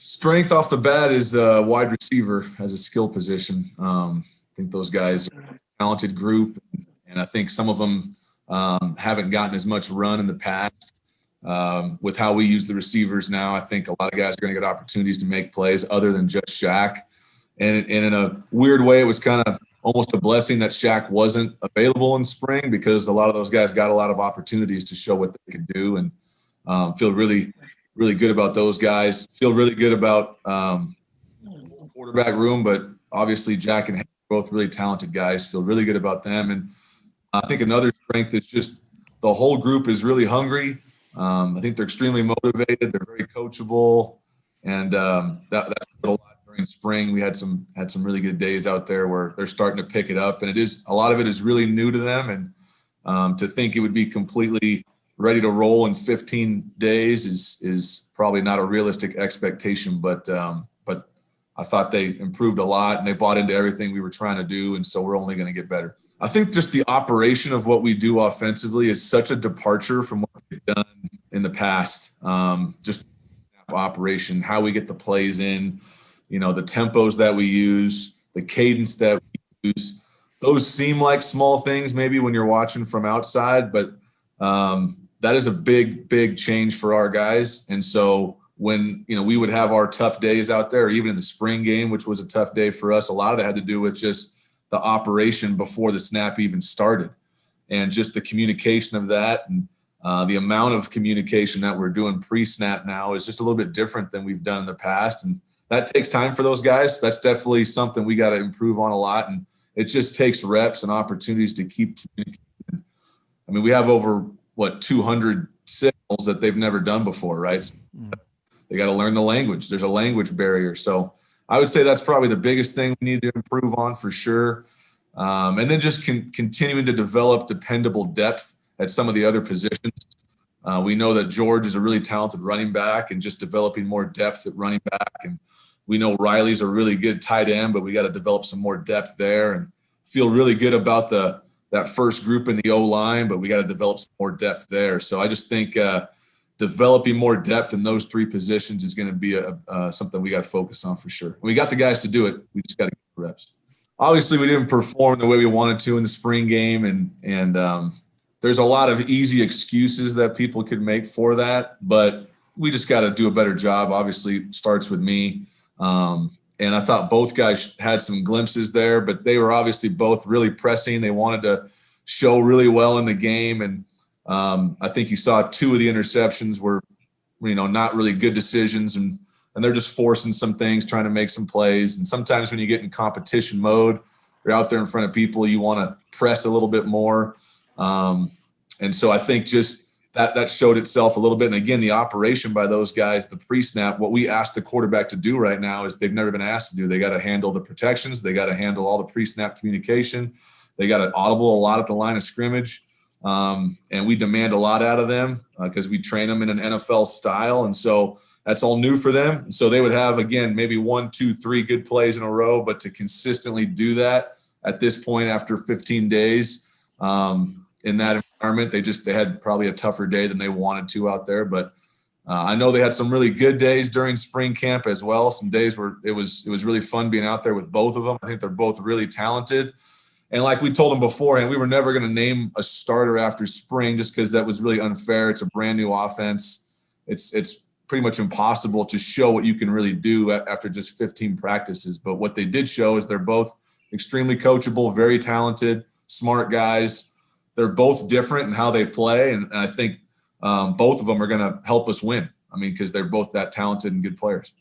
Strength off the bat is wide receiver as a skill position. I think those guys are a talented group, and I think some of them haven't gotten as much run in the past. With how we use the receivers now, I think a lot of guys are going to get opportunities to make plays other than just Shaq. And in a weird way, it was kind of almost a blessing that Shaq wasn't available in spring, because a lot of those guys got a lot of opportunities to show what they could do, and feel really good about those guys. Feel really good about quarterback room, but obviously Jack and Hank are both really talented guys. Feel really good about them. And I think another strength is just the whole group is really hungry. I think they're extremely motivated. They're very coachable, and that's a lot during spring. We had some really good days out there where they're starting to pick it up, and a lot of it is really new to them. And to think it would be completely ready to roll in 15 days is probably not a realistic expectation, but I thought they improved a lot and they bought into everything we were trying to do. And so we're only going to get better. I think just the operation of what we do offensively is such a departure from what we've done in the past. Just operation, how we get the plays in, the tempos that we use, the cadence that we use. Those seem like small things maybe when you're watching from outside, but that is a big change for our guys. And so when, we would have our tough days out there, or even in the spring game, which was a tough day for us, a lot of that had to do with just the operation before the snap even started, and just the communication of that. And the amount of communication that we're doing pre-snap now is just a little bit different than we've done in the past. And that takes time for those guys. That's definitely something we got to improve on a lot. And it just takes reps and opportunities to keep communicating. I mean, we have over 200 signals that they've never done before, right? So they got to learn the language. There's a language barrier. So I would say that's probably the biggest thing we need to improve on for sure. And then just continuing to develop dependable depth at some of the other positions. We know that George is a really talented running back, and just developing more depth at running back. And we know Riley's a really good tight end, but we got to develop some more depth there, and feel really good about that first group in the O-line, but we got to develop some more depth there. So I just think developing more depth in those three positions is going to be something we got to focus on for sure. We got the guys to do it. We just got to get the reps. Obviously, we didn't perform the way we wanted to in the spring game, and there's a lot of easy excuses that people could make for that, but we just got to do a better job. Obviously, it starts with me. And I thought both guys had some glimpses there, but they were obviously both really pressing. They wanted to show really well in the game. And I think you saw two of the interceptions were, not really good decisions. And they're just forcing some things, trying to make some plays. And sometimes when you get in competition mode, you're out there in front of people, you want to press a little bit more. And so I think just that showed itself a little bit. And again, the operation by those guys, the pre-snap, what we ask the quarterback to do right now is they've never been asked to do. They got to handle the protections. They got to handle all the pre-snap communication. They got to audible a lot at the line of scrimmage. And we demand a lot out of them because we train them in an NFL style. And so that's all new for them. So they would have, again, maybe 1, 2, 3 good plays in a row, but to consistently do that at this point after 15 days in that environment, they had probably a tougher day than they wanted to out there. But I know they had some really good days during spring camp as well. Some days where it was really fun being out there with both of them. I think they're both really talented. And like we told them beforehand, we were never going to name a starter after spring just because that was really unfair. It's a brand new offense. It's pretty much impossible to show what you can really do after just 15 practices. But what they did show is they're both extremely coachable, very talented, smart guys. They're both different in how they play. And I think both of them are going to help us win. I mean, because they're both that talented and good players.